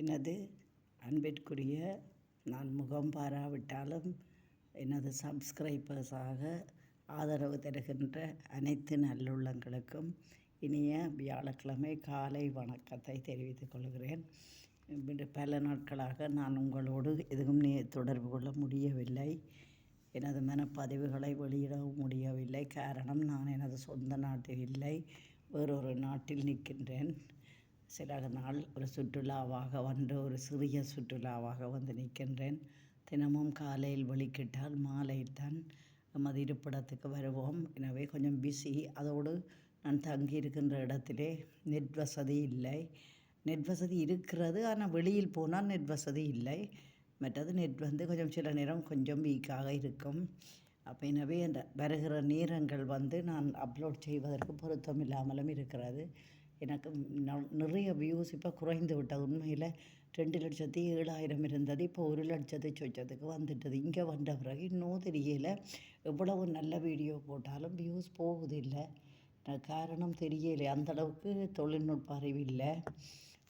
எனது அன்பிற்குரிய, நான் முகம் பாராவிட்டாலும் எனது சப்ஸ்கிரைபர்ஸாக ஆதரவு தருகின்ற அனைத்து நல்லுள்ளங்களுக்கும் இனிய வியாழக்கிழமை காலை வணக்கத்தை தெரிவித்துக் கொள்கிறேன். பல நாட்களாக நான் உங்களோடு எதுவும் தொடர்பு கொள்ள முடியவில்லை. எனது மனப்பதிவுகளை வெளியிடவும் முடியவில்லை. காரணம், நான் எனது சொந்த நாட்டில் இல்லை, வேறொரு நாட்டில் நிற்கின்றேன். சில நாள் ஒரு சுற்றுலாவாக ஒரு சிறிய சுற்றுலாவாக வந்து நிற்கின்றேன். தினமும் காலையில் வெளிக்கிட்டால் மாலையில் தான் நமது இருப்பிடத்துக்கு வருவோம். எனவே கொஞ்சம் பிஸி. அதோடு நான் தங்கியிருக்கின்ற இடத்திலே நெட் வசதி இல்லை. நெட் வசதி இருக்கிறது, ஆனால் வெளியில் போனால் நெட் வசதி இல்லை. மற்றது நெட் கொஞ்சம் சில நேரம் கொஞ்சம் வீக்காக இருக்கும். அப்போ எனவே அந்த வருகிற நேரங்கள் நான் அப்லோட் செய்வதற்கு பொருத்தம் இல்லாமலும் இருக்கிறது. எனக்கு நிறைய வியூஸ் இப்போ குறைந்து விட்டது. உண்மையில் 2,07,000 இருந்தது, இப்போ 1,00,000 சொச்சத்துக்கு வந்துட்டது. இங்கே வந்த பிறகு இன்னும் தெரியலை. எவ்வளவு நல்ல வீடியோ போட்டாலும் வியூஸ் போகுதில்லை. காரணம் தெரியலை. அந்தளவுக்கு தொழில்நுட்ப அறிவு இல்லை.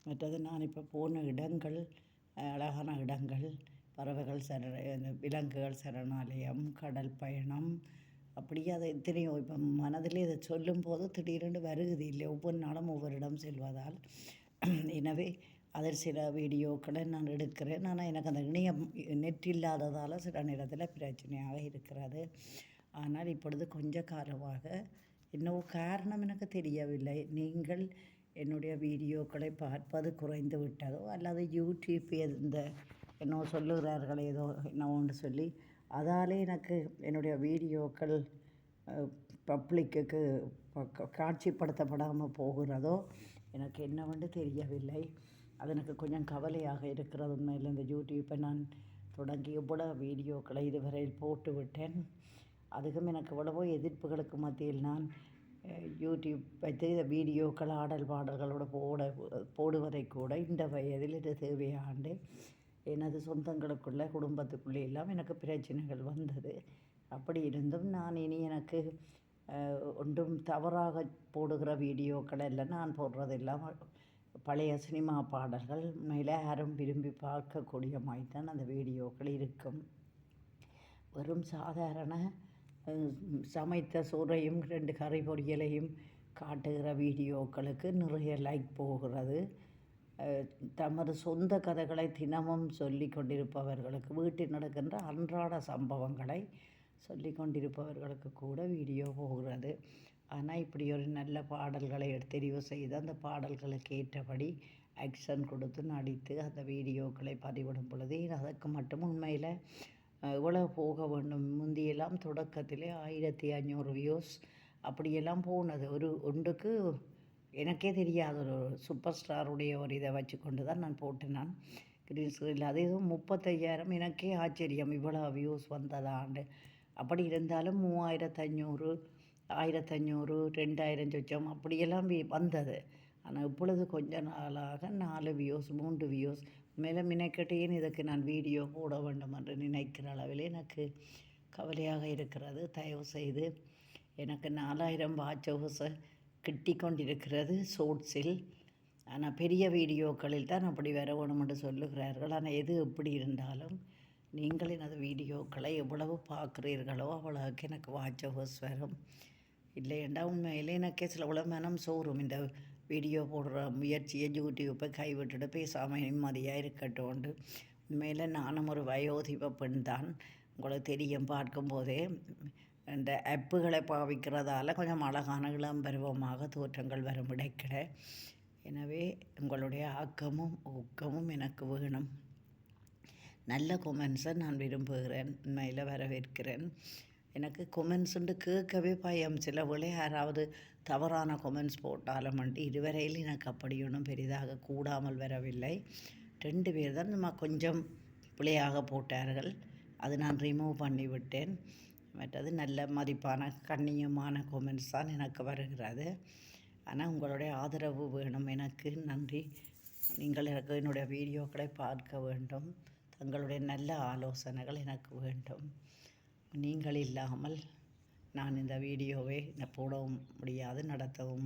மற்றது நான் இப்போ போன இடங்கள் அழகான இடங்கள், பறவைகள் விலங்குகள் சரணாலயம், கடல் பயணம், அப்படியே அதை எத்தனையோ இப்போ மனதிலே இதை சொல்லும்போது திடீரென்று வருகுது இல்லை. ஒவ்வொரு நாளும் ஒவ்வொரு இடம் செல்வதால் எனவே அதில் சில வீடியோக்களை நான் எடுக்கிறேன். ஆனால் எனக்கு அந்த இணையம் நெட் இல்லாததால் சில நேரத்தில் பிரச்சனையாக இருக்கிறது. ஆனால் இப்பொழுது கொஞ்ச காலமாக என்னவோ காரணம் எனக்கு தெரியவில்லை. நீங்கள் என்னுடைய வீடியோக்களை பார்ப்பது குறைந்து விட்டதோ அல்லது யூடியூப் என்னவோ சொல்லுகிறார்கள் ஏதோ என்னவோன்னு சொல்லி அதாலே எனக்கு என்னுடைய வீடியோக்கள் பப்ளிக்கு காட்சிப்படுத்தப்படாமல் போகிறதோ எனக்கு என்னவென்று தெரியவில்லை. அது எனக்கு கொஞ்சம் கவலையாக இருக்கிறது. உண்மையில் இந்த யூடியூப்பை நான் தொடங்கி எவ்வளோ வீடியோக்களை இதுவரையில் போட்டு விட்டேன். அதுக்கும் எனக்கு எவ்வளவோ எதிர்ப்புகளுக்கு மத்தியில் நான் யூடியூப் வைத்து இந்த வீடியோக்கள் ஆடல் பாடல்களோடு போடுவதை கூட இந்த வயதில் இது தேவையாண்டு எனது சொந்தங்களுக்குள்ளே குடும்பத்துக்குள்ளே எல்லாம் எனக்கு பிரச்சனைகள் வந்தது. அப்படி இருந்தும் நான் இனி எனக்கு ஒன்றும் தவறாக போடுகிற வீடியோக்கள் எல்லாம் நான் போடுறதெல்லாம் பழைய சினிமா பாடல்கள். மேலே யாரும் விரும்பி பார்க்கக்கூடிய மாதிரி தான் அந்த வீடியோக்கள் இருக்கும். வெறும் சாதாரண சமைத்த சோறையும் 2 கறி பொரியலையும் காட்டுகிற வீடியோக்களுக்கு நிறைய லைக் போகிறது. தமது சொந்த கதைகளை தினமும் சொல்லி கொண்டிருப்பவர்களுக்கு, வீட்டில் நடக்கின்ற அன்றாட சம்பவங்களை சொல்லி கொண்டிருப்பவர்களுக்கு கூட வீடியோ போகிறது. ஆனால் இப்படி ஒரு நல்ல பாடல்களை தெரிவு செய்து அந்த பாடல்களுக்கு ஏற்றபடி ஆக்ஷன் கொடுத்து நடித்து அந்த வீடியோக்களை பதிவிடும் பொழுது அதற்கு மட்டும் உண்மையில் இவ்வளோ போக வேண்டும். முந்தியெல்லாம் தொடக்கத்திலே 1,500 வியூஸ் அப்படியெல்லாம் போனது. ஒன்றுக்கு எனக்கே தெரியாத ஒரு சூப்பர் ஸ்டாருடைய ஒரு இதை வச்சு கொண்டு தான் நான் போட்டேன். கிரீன் ஸ்க்ரீனில் அது எதுவும் 35,000. எனக்கே ஆச்சரியம், இவ்வளோ வியூஸ் வந்ததாண்டு. அப்படி இருந்தாலும் 3,500, 1,500, 2,000 சொச்சம் அப்படியெல்லாம் வந்தது. ஆனால் இப்பொழுது கொஞ்ச நாளாக 4 வியூஸ் 3 வியூஸ் மேலே மினக்கட்டேன். இதுக்கு நான் வீடியோ போட வேண்டும் என்று நினைக்கிற அளவில் எனக்கு கவலையாக இருக்கிறது. தயவு செய்து எனக்கு 4,000 வாட்ச் ஹவர்ஸை கிட்டி கொண்டிருக்கிறது ஷோர்ட்ஸில். ஆனால் பெரிய வீடியோக்களில் தான் அப்படி வர வேணும் என்று சொல்லுகிறார்கள். ஆனால் எது எப்படி இருந்தாலும் நீங்கள் எனது வீடியோக்களை எவ்வளவு பார்க்குறீர்களோ அவ்வளோக்கு எனக்கு வாட்ச் ஹவர்ஸ் வரும். இல்லையெண்டா உண்மையிலே எனக்கே சில மனம் சோறும். இந்த வீடியோ போடுற முயற்சியை யூடியூப்பை கைவிட்டுட்டு பேசாமல் நிம்மதியாக இருக்கட்டும். உண்மையில் நானும் ஒரு வயோதிப பெண் தான். உங்களுக்கு தெரியும், பார்க்கும்போதே இந்த ஆப்புகளை பாவிக்கிறதால கொஞ்சம் அழகான இளம்பருவமாக தோற்றங்கள் வரும் கிடைக்கிற. எனவே உங்களுடைய ஆக்கமும் ஊக்கமும் எனக்கு வேணும். நல்ல கொமெண்ட்ஸை நான் விரும்புகிறேன், உண்மையில் வரவேற்கிறேன். எனக்கு கொமெண்ட்ஸுண்டு கேட்கவே பயம். சில வேளை யாராவது தவறான கொமெண்ட்ஸ் போட்டாலும் இதுவரையில் எனக்கு அப்படி ஒன்றும் பெரிதாக கூடாமல் வரவில்லை. 2 பேர் தான் நம்ம கொஞ்சம் பிழையாக போட்டார்கள். அது நான் ரிமூவ் பண்ணிவிட்டேன். மற்றது நல்ல மதிப்பான கண்ணியமான கொமெண்ட்ஸ் தான் எனக்கு வருகிறது. ஆனால் உங்களுடைய ஆதரவு வேணும் எனக்கு. நன்றி. நீங்கள் எனக்கு என்னுடைய வீடியோக்களை பார்க்க வேண்டும். தங்களுடைய நல்ல ஆலோசனைகள் எனக்கு வேண்டும். நீங்கள் இல்லாமல் நான் இந்த வீடியோவை போடவும் முடியாது, நடத்தவும்